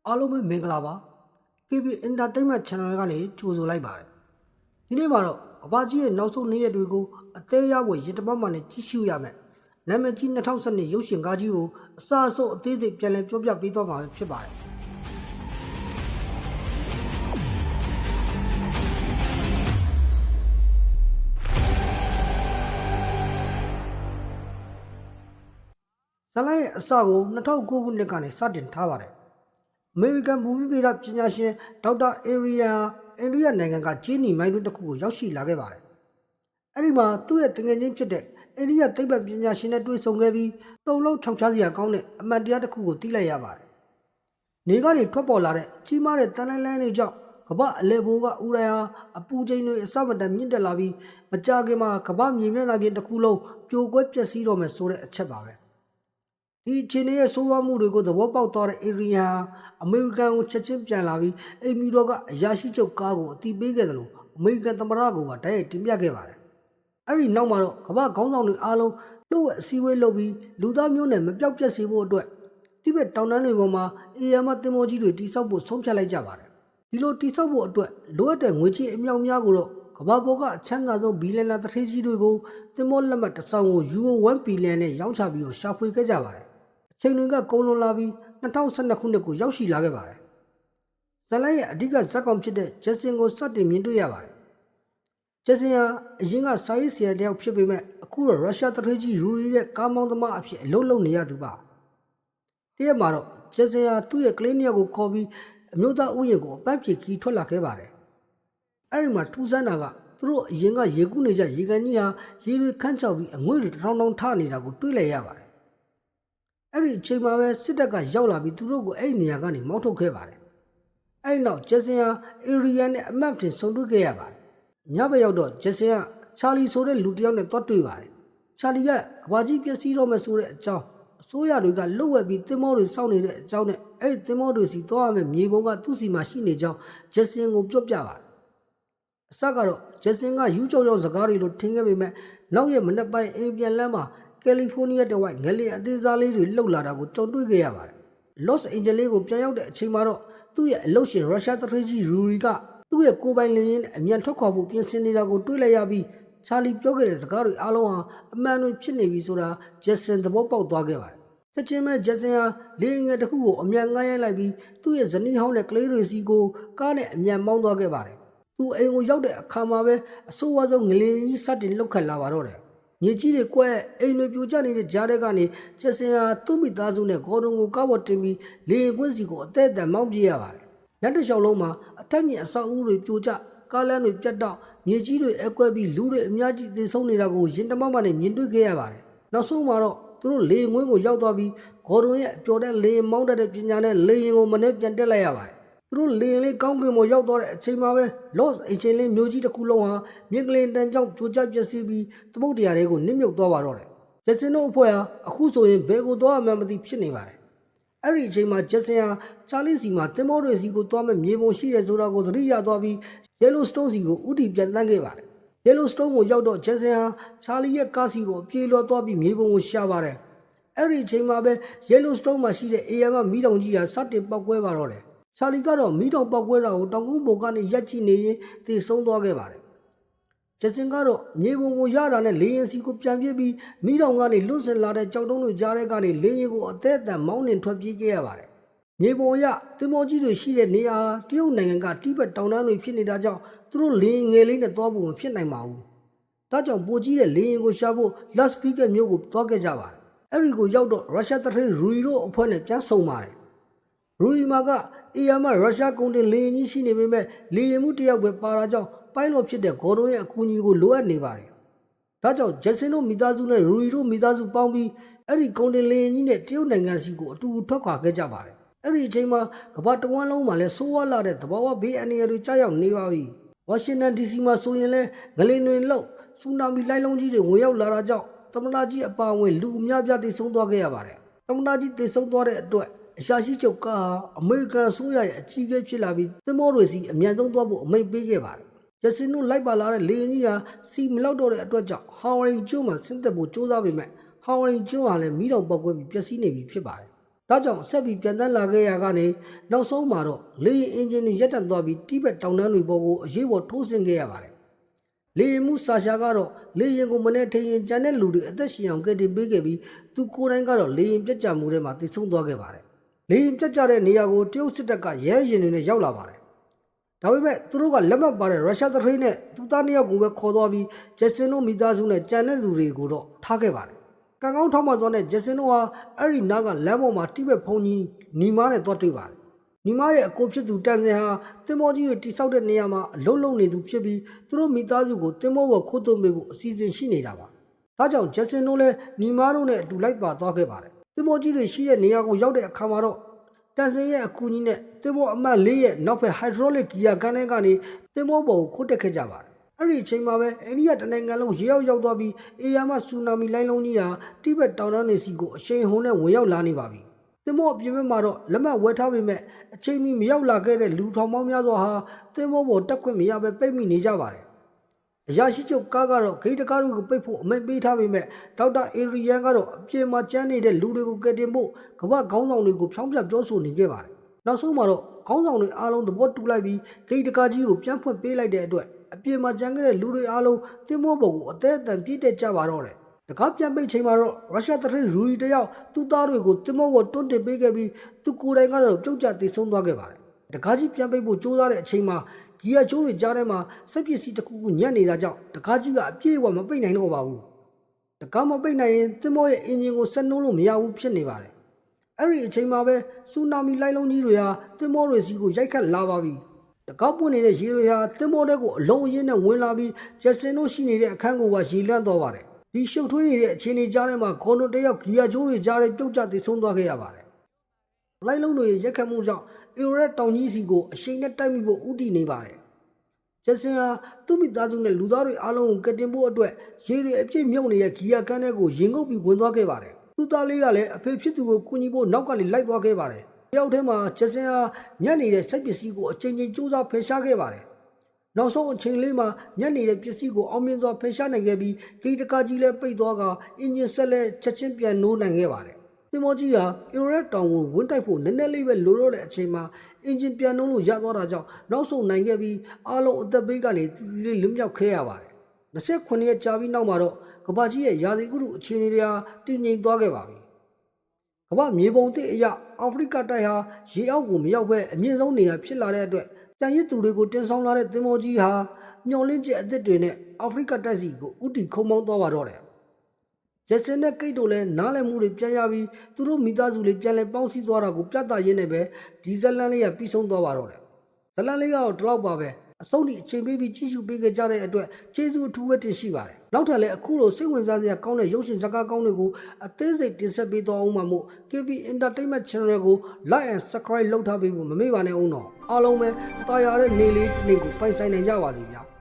အားလုံးပဲမင်္ဂလာပါ KB Entertainment Channel ကနေကြိုဆိုလိုက်ပါတယ်ဒီနေ့မှာတော့ကဘာကြီးရဲ့နောက်ဆုံးနေ့ရက်တွေကိုအသေးရဝယ်ရတပတ်မှနဲ့ကြည့်ရှုရမယ်နာမည်ကြီး2012ရုပ်ရှင်ကားကြီးကိုအစအဆုံးအသေးစိတ်ပြန်လည်ပြောပြပေးသွားမှာဖြစ်ပါတယ်ဇာတ်လမ်းရဲ့အစကို2009ခုနှစ်ကနေစတင်ထားပါတယ်အမေရိကန်ဘူမီဗေဒပညာရှင်ဒေါက်တာအေရီယန်အိန္ဒိယနိုင်ငံကဂျင်းနီမိုင်းတွင်းတစ်ခုကိုရောက်ရှိလာခဲ့ပါတယ်။အဲဒီမှာသူ့ရဲ့တငယ်ချင်းဖြစ်တဲ့အိန္ဒိယသိပ္ပံပညာရှင်နဲ့တွေ့ဆုံခဲ့ပြီးတုံလုံးထောက်ချစရာကောင်းတဲ့အမှန်တရားတစ်ခုကိုသိလိုက်ရပါတယ်။နေကနေထွက်ပေါ်လာတဲ့ကြီးမားတဲ့တန်လိုင်းလန်းတွေကြောင့်ကမ္ဘာအလဲဘိုးကဥရယာအပူချိန်တွေအစမတန်မြင့်တက်လာပြီးမကြာခင်မှာကမ္ဘာမြေမျက်နှာပြင်တစ်ခုလုံးပြိုကွဲပျက်စီးတော့မယ်ဆိုတဲ့အချက်ပါပဲ။ဒီအခြေအနေရဲ့ဆိုးဝါးမှုတွေကိုသဘောပေါက်သွားတဲ့အေရီယာအမေရိကန်ကိုချက်ချင်းပြန်လာပြီးအိမ်မီတော်ကအရာရှိချုပ်ကားကိုအတိပေးခဲ့တယ်လို့အမေရိကန်သမ္မတကတိုက်ရိုက်တင်ပြခဲ့ပါတယ်။အဲဒီနောက်မှာတော့ကမ္ဘာခေါင်းဆောင်တွေအားလုံးလှုပ်ဝက်အစည်းအဝေးလုပ်ပြီးလူသားမျိုးနဲ့မပြောက်ပြက်စေဖို့အတွက်တိဘက်တောင်တန်းတွေပေါ်မှာအေယာမသင်္ဘောကြီးတွေတိစောက်ဖို့ဆုံးဖြတ်လိုက်ကြပါတယ်။ဒီလိုတိစောက်ဖို့အတွက်လိုအပ်တဲ့ငွေကြေးအမြောက်များကိုတော့ကမ္ဘာပေါ်ကအချမ်းသာဆုံးဘီလီယံနာတထေးကြီးတွေကိုသင်္ဘောလက်မှတ်တစ်ဆောင်ကိုယူရို1ဘီလီယံနဲ့ရောင်းချပြီးတော့ရှာဖွေခဲ့ကြပါတယ်။ချိန်တွေကကုန်လွန်လာပြီး2012ခုနှစ်ကိုရောက်ရှိလာခဲ့ပါတယ်။ဇလန်ရဲ့အဓိကဇက်ကောင်ဖြစ်တဲ့ဂျက်ဆင်ကိုစတင်မြင်တွေ့ရပါတယ်။ဂျက်ဆင်ဟာအရင်ကစာရေးဆရာတယောက်ဖြစ်ပေမဲ့အခုတော့ရုရှားတထွေးကြီးရူရီရဲ့ကားမောင်းသမားအဖြစ်အလုပ်လုပ်နေရသူပါ။တရက်မှာတော့ဂျက်ဆင်ဟာသူ့ရဲ့ကလေးနှစ်ယောက်ကိုခေါ်ပြီးအမျိုးသားဥယျာဉ်ကိုအပန်းဖြေခီးထွက်လာခဲ့ပါတယ်။အဲဒီမှာထူးဆန်းတာကသူတို့အရင်ကရေကူးနေကြရေကန်ကြီးဟာရေတွေခန်းချောက်ပြီးအငွေ့တွေတောင်ထနေတာကိုတွေ့လိုက်ရပါတယ်။အဲ့ဒီအချိန်မှာပဲစစ်တပ်ကရောက်လာပြီးသူတို့ကိုအဲ့ဒီနေရာကနေမောင်းထုတ်ခဲ့ပါတယ်။အဲ့ဒီနောက်ဂျက်ဆင်ဟာအေရီယန်နဲ့အမတ်တင်ဆုံတွေ့ခဲ့ရပါတယ်။ညဘက်ရောက်တော့ဂျက်ဆင်ကချာလီဆိုတဲ့လူတစ်ယောက်နဲ့တွားတွေ့ပါတယ်။ချာလီကကဘာကြီးပျက်စီးတော့မယ်ဆိုတဲ့အကြောင်းအစိုးရတွေကလှုပ်ဝက်ပြီးသင်္ဘောတွေစောင့်နေတဲ့အကြောင်းနဲ့အဲ့ဒီသင်္ဘောတွေစီသွားရမယ်မြေပုံကသူ့စီမှာရှိနေကြောင်းဂျက်ဆင်ကိုပြောပြပါတယ်။အစကတော့ဂျက်ဆင်ကယူးကြောင်စကားတွေလိုထင်ခဲ့ပေမဲ့နောက်ရက်မနေ့ပိုင်းအိမ်ပြန်လမ်းမှာကယ်လီဖိုးနီးယားတဝိုက်ငလျင်အသေးစားလေးတွေလှုပ်လာတာကိုကြုံတွေ့ခဲ့ရပါတယ်။ Los Angeles ကိုပြန်ရောက်တဲ့အချိန်မှာတော့သူ့ရဲ့အလုပ်ရှင်ရုရှားတထွေးကြီးရူရီကသူ့ရဲ့ကိုယ်ပိုင်လေယာဉ်နဲ့အမြန်ထွက်ခွာဖို့ပြင်ဆင်နေတာကိုတွေ့လိုက်ရပြီးချာလီပြောခဲ့တဲ့စကားတွေအားလုံးဟာအမှန်တွေဖြစ်နေပြီဆိုတာဂျက်ဆင်သဘောပေါက်သွားခဲ့ပါတယ်။ချက်ချင်းပဲဂျက်ဆင်ဟာလေယာဉ်ငယ်တစ်ခုကိုအမြန်ငှားရိုက်လိုက်ပြီးသူ့ရဲ့ဇနီးဟောင်းနဲ့ကလေးတွေစီကိုကားနဲ့အမြန်မောင်းသွားခဲ့ပါတယ်။သူအိမ်ကိုရောက်တဲ့အခါမှာပဲအဆိုးဝါးဆုံးငလျင်ကြီးစတင်လှုပ်ခတ်လာပါတော့တယ်။မြေကြီးတွေကွဲအိမ်တွေပြိုကျနေတဲ့ကြားထဲကနေချက်စင်ဟာသူ့မိသားစုနဲ့ဂေါ်ဒွန်ကိုကားပေါ်တင်ပြီးလေရင်ကွင်းစီကိုအသက်အတန်မောင်းပြေးရပါတယ်။လက်တစ်လျှောက်လုံးမှာအထက်မြင့်အဆောက်အဦတွေပြိုကျကားလမ်းတွေပြတ်တောက်မြေကြီးတွေအကွဲပြီးလူတွေအများကြီးသေဆုံးနေတာကိုရင်တမောက်မှနဲ့မြင်တွေ့ခဲ့ရပါတယ်။နောက်ဆုံးမှာတော့သူတို့လေရင်ကွင်းကိုရောက်သွားပြီးဂေါ်ဒွန်ရဲ့အပျော်တဲ့လေရင်မောင်းတတ်တဲ့ပညာနဲ့လေရင်ကိုမနေ့ပြန်တက်လိုက်ရပါတယ်။သူတို့လေရင်လေးကောင်းကင်ပေါ်ရောက်သွားတဲ့အချိန်မှာပဲ Los Angeles မြို့ကြီးတစ်ခုလုံးဟာမြင့်ကလင်တန်းကြောင့်ကြိုကျပျက်စီးပြီးသမုဒ္ဒရာတွေကိုနစ်မြုပ်သွားပါတော့တယ်။ဂျက်ဆင်တို့အဖွဲ့ဟာအခုဆိုရင်ဘယ်ကိုသွားမှမသိဖြစ်နေပါတယ်။အဲ့ဒီအချိန်မှာဂျက်ဆင်ဟာချာလီစီမှာသင်္ဘောတွေစီကိုသွားမဲ့မြေပုံရှိတဲ့ဆိုတာကိုသတိရသွားပြီး Yellowstone စီကိုဥတီပြန်တန်းခဲ့ပါတယ်။ Yellowstone ကိုရောက်တော့ဂျက်ဆင်ဟာချာလီရဲ့ကားစီကိုပြေးလွှတ်သွားပြီးမြေပုံကိုရှာပါတယ်။အဲ့ဒီအချိန်မှာပဲ Yellowstone မှာရှိတဲ့အေယာမမီးတောင်ကြီးဟာစတင်ပောက်ကွဲပါတော့တယ်။ချာလီကတော့မီးတောင်ပောက်ကွဲတာကိုတောင်ကုန်းပေါ်ကနေရက်ကြည့်နေရင်သေဆုံးသွားခဲ့ပါတယ်။ဂျက်ဆင်ကတော့မြေပုံကိုရတာနဲ့လေရင်စီကိုပြန်ပြေးပြီးမီးတောင်ကနေလွတ်ဆင်လာတဲ့ကြောက်တုံးတွေကြားထဲကနေလေရင်ကိုအသက်အတန်မောင်းနှင်ထွက်ပြေးခဲ့ရပါတယ်။မြေပုံရသင်္ဘောကြီးတွေရှိတဲ့နေရာတရုတ်နိုင်ငံကတိဘက်တောင်တန်းတွေဖြစ်နေတာကြောင့်သူတို့လေရင်ငယ်လေးနဲ့သွားဖို့မဖြစ်နိုင်ပါဘူး။ဒါကြောင့်ပိုကြီးတဲ့လေရင်ကိုရှာဖို့ Las Vegas မြို့ကိုသွားခဲ့ကြပါတယ်။အဲဒီကိုရောက်တော့ရုရှားတထေးရူရီတို့အဖွဲ့နဲ့ပြန်ဆုံပါတယ်။ရူရီမာကအေယာမရုရှားကုန်တင်လေရင်ကြီးရှိနေပေမဲ့လေရင်မှုတယောက်ပဲပါတာကြောင့်ပိုင်းလော့ဖြစ်တဲ့ဂေါ်ဒွန်ရဲ့အကူအညီကိုလိုအပ်နေပါတယ်။ဒါကြောင့်ဂျက်ဆင်တို့မိသားစုနဲ့ရူရီတို့မိသားစုပေါင်းပြီးအဲ့ဒီကုန်တင်လေရင်ကြီးနဲ့တရုတ်နိုင်ငံစီကိုအတူထွက်ခွာခဲ့ကြပါတယ်။အဲ့ဒီအချိန်မှာကမ္ဘာတဝန်းလုံးမှာလည်းဆိုးဝါးလာတဲ့သဘာဝဘေးအန္တရာယ်တွေကြားရောက်နေပါပြီ။ဝါရှင်တန် DC မှာဆိုရင်လည်းငလျင်တွေလှုပ်ဆူနာမီလှိုင်းလုံးကြီးတွေဝင်ရောက်လာတာကြောင့်သမ္မတကြီးအပါအဝင်လူအများပြားသေဆုံးသွားခဲ့ရပါတယ်။သမ္မတကြီးသေဆုံးသွားတဲ့အတွက်အရှာရှိချုပ်ကဟာအမေရိကန်အစိုးရရဲ့အကြီးအကဲဖြစ်လာပြီးသင်္ဘောတွေစီအမြန်ဆုံးသွားဖို့အမိန့်ပေးခဲ့ပါတယ်။ဂျက်ဆင်တို့လိုက်ပါလာတဲ့လေယာဉ်ကြီးဟာစီမလောက်တော့တဲ့အတွက်ကြောင့်ဟာဝိုင်ကျွန်းမှာဆင်းသက်ဖို့ကြိုးစားပေမဲ့ဟာဝိုင်ကျွန်းဟာလည်းမီးတောင်ပေါက်ကွဲပြီးပျက်စီးနေပြီဖြစ်ပါတယ် ဒါကြောင့်ဆက်ပြီးပြန်တန်းလာခဲ့ရကနေနောက်ဆုံးမှာတော့လေယာဉ်အင်ဂျင်တွေရပ်တန့်သွားပြီးတိဘက်တောင်တန်းတွေပေါ်ကိုအရေးပေါ်ထိုးဆင်းခဲ့ရပါတယ်။လေယာဉ်မှုဆာရှာကတော့လေယာဉ်ကိုမနေ့ထရင်ကျန်တဲ့လူတွေအသက်ရှင်အောင်ကယ်တင်ပေးခဲ့ပြီးသူကိုယ်တိုင်ကတော့လေယာဉ်ပြတ်ကျမှုထဲမှာတိတ်ဆုံးသွားခဲ့ပါတယ်။လေယာဉ်ပြတ်ကျတဲ့နေရာကိုတရုတ်စစ်တပ်ကရဲရင်တွေနဲ့ရောက်လာပါတယ်။ဒါပေမဲ့သူတို့ကလက်မှတ်ပါတဲ့ရုရှားတထိန်နဲ့သူသားနှစ်ယောက်ကိုပဲခေါ်သွားပြီးဂျက်ဆင်တို့မိသားစုနဲ့ကြံတဲ့လူတွေကိုတော့ထားခဲ့ပါတယ်။ကံကောင်းထောက်မှသွားတဲ့ဂျက်ဆင်တို့ဟာအဲ့ဒီနားကလမ်းပေါ်မှာတိဘက်ဖုန်ကြီးနီမားနဲ့သွားတွေ့ပါတယ်။နီမားရဲ့အကိုဖြစ်သူတန်စင်ဟာတင်မောကြီးတွေတိဆောက်တဲ့နေရာမှာအလုံးလုံးနေသူဖြစ်ပြီးသူတို့မိသားစုကိုတင်မောပေါ်ခိုးသွင်းပေးဖို့အစီအစဉ်ရှိနေတာပါ။ဒါကြောင့်ဂျက်ဆင်တို့လည်းနီမားတို့နဲ့အတူလိုက်ပါသွားခဲ့ပါတယ်။တင်မောကြီးတွေရှိတဲ့နေရာကိုရောက်တဲ့အခါမှာတော့တန်စင်ရဲ့အကူကြီးနဲ့တင်မောအမတ်၄ရဲ့နောက်ဖက်ဟိုက်ဒရိုလစ်ဂီယာကန်ထဲကနေတင်မောပေါ်ကိုခိုးတက်ခဲ့ကြပါတယ်။အဲ့ဒီအချိန်မှာပဲအိန္ဒိယတနိုင်ငံလုံးရေရောက်သွားပြီးအေယာမဆူနာမီလိုင်းလုံးကြီးဟာတိဘက်တောင်တန်းတွေစီကိုအရှိန်ဟုန်နဲ့ဝင်ရောက်လာနေပါပြီ။တင်မောအပြင်ဘက်မှာတော့လက်မှတ်ဝယ်ထားပေမဲ့အချိန်မီမရောက်လာခဲ့တဲ့လူထောင်ပေါင်းများစွာဟာတင်မောပေါ်တက်ခွင့်မရဘဲပိတ်မိနေကြပါတယ်။အရာရှိချုပ်ကားကတော့ဂိတ်တကားတွေကိုပိတ်ဖို့အမိန့်ပေးထားပေမဲ့ဒေါက်တာအေရီယန်ကတော့အပြင်မှာကျန်းနေတဲ့လူတွေကိုကယ်တင်ဖို့ကမ္ဘာခေါင်းဆောင်တွေကိုဖြောင်းပြပြောဆိုနေခဲ့ပါတယ်။နောက်ဆုံးမှာတော့ခေါင်းဆောင်တွေအားလုံးသဘောတူလိုက်ပြီးဂိတ်တကားကြီးကိုပြန်ဖွင့်ပေးလိုက်တဲ့အတွက်အပြင်မှာကျန်ခဲ့တဲ့လူတွေအားလုံးတင်မောပေါ်ကိုအသေးအတန်ပြည့်တက်ကြပါတော့တယ်။တကားပြန်ပိတ်ချိန်မှာတော့ရုရှားတထိန်ရူရီတယောက်သူ့သားတွေကိုတင်မောပေါ်တွန်းတင်ပေးခဲ့ပြီးသူကိုယ်တိုင်ကတော့ပြုတ်ကျသေဆုံးသွားခဲ့ပါတယ်။တကားကြီးပြန်ပိတ်ဖို့ကြိုးစားတဲ့အချိန်မှာဂီယာချိုးတွေကြားထဲမှာစက်ပစ္စည်းတစ်ခုခုညံ့နေတာကြောင့်တကားကြီးကအပြည့်အဝမပိတ်နိုင်တော့ပါဘူး။တကားမပိတ်နိုင်ရင်တင်မောရဲ့အင်ဂျင်ကိုဆက်နှိုးလို့မရဘူးဖြစ်နေပါတယ်။အဲ့ဒီအချိန်မှာပဲဆူနာမီလိုင်းလုံးကြီးတွေဟာတင်မောတွေစီကိုရိုက်ခတ်လာပါပြီ။တကောက်ပွင့်နေတဲ့ရေတွေဟာတင်မောတဲ့ကိုအလုံးအရင်းနဲ့ဝင်လာပြီးဂျက်ဆင်တို့ရှိနေတဲ့အခန်းကိုပါရေလန့်သွားပါတယ်။ဒီရှုပ်ထွေးနေတဲ့အခြေအနေကြားထဲမှာဂေါ်နွန်တယောက်ဂီယာချိုးတွေကြားထဲပြုတ်ကျသေဆုံးသွားခဲ့ရပါတယ်။လိုင်းလုံးတွေရက်ခတ်မှုကြောင့်အီရိုရက်တောင်ကြီးစီကိုအရှိန်နဲ့တိုက်မိဖို့ဥတီနေပါတယ်။ဂျက်ဆင်ဟာသူ့မိသားစုနဲ့လူသားတွေအားလုံးကိုကယ်တင်ဖို့အတွက်ရေတွေအပြည့်မြုပ်နေတဲ့ဂီယာကန်းထဲကိုရင်ငုပ်ပြီးဝင်သွားခဲ့ပါတယ်။သူ့သားလေးကလည်းအဖေဖြစ်သူကိုကူညီဖို့နောက်ကနေလိုက်သွားခဲ့ပါတယ်။တယောက်ထဲမှာဂျက်ဆင်ဟာညံ့နေတဲ့စိတ်ပစ္စည်းကိုအချိန်ချင်းစူးစမ်းဖယ်ရှားခဲ့ပါတယ်။နောက်ဆုံးအချိန်လေးမှာညံ့နေတဲ့ပစ္စည်းကိုအောင်မြင်စွာဖယ်ရှားနိုင်ခဲ့ပြီးဂိတ်တကာကြီးလည်းပိတ်သွားကအင်ဂျင်ဆက်လည်းချက်ချင်းပြန်နိုးနိုင်ခဲ့ပါတယ်။တင်မောကြီးဟာအီရိုရက်တောင်ကိုဝင်တိုက်ဖို့နည်းနည်းလေးပဲလိုတော့တဲ့အချိန်မှာအင်ဂျင်ပြန်နှုံးလို့ရသွားတာကြောင့်နောက်ဆုံးနိုင်ခဲ့ပြီးအားလုံးအသက်ဘေးကနေတည်တည်လေးလွတ်မြောက်ခဲ့ရပါတယ်။29ရက်ကြာပြီးနောက်မှာတော့ကမ္ဘာကြီးရဲ့ရာသီဥတုအခြေအနေတွေဟာတည်ငြိမ်သွားခဲ့ပါပြီ။ကမ္ဘာမြေပုံသစ်အရအာဖရိကတိုက်ဟာရေအောက်ကိုမရောက်ဘဲအမြင့်ဆုံးနေရာဖြစ်လာတဲ့အတွက်တန်ရစ်သူတွေကိုတင်ဆောင်လာတဲ့သင်္ဘောကြီးဟာမျောလင်းချက်အသစ်တွေနဲ့အာဖရိကတိုက်စီကိုဥတီခုံမောင်းသွားပါတော့တယ်။ဂျက်ဆင်နဲ့ကိတ်တို့လည်းနားလည်မှုတွေပြန်ရပြီးသူတို့မိသားစုလေးပြန်လည်ပေါင်းစည်းသွားတာကိုပြသရင်းနဲ့ပဲဒီဇလန်လေးကပြီးဆုံးသွားပါတော့တယ်။ဇလန်လေးကတော့ဒီလောက်ပါပဲအဆုံးထိအချိန်ပေးပြီးကြည့်ရှုပေးခဲ့ကြတဲ့အတွက်ကျေးဇူးအထူးပဲတင်ရှိပါတယ်။နောက်ထပ်လည်းအခုလိုစိတ်ဝင်စားစရာကောင်းတဲ့ရုပ်ရှင်ဇာတ်ကားကောင်းတွေကိုအသေးစိတ်တင်ဆက်ပေးသွားအောင်မှာမို့ KB Entertainment Channel ကို Like and Subscribe လုပ်ထားပေးဖို့မမေ့ပါနဲ့အောင်တော့အားလုံးပဲတာယာတဲ့နေလေးတစ်နေ့ကိုပိုင်ဆိုင်နိုင်ကြပါစေဗျာ။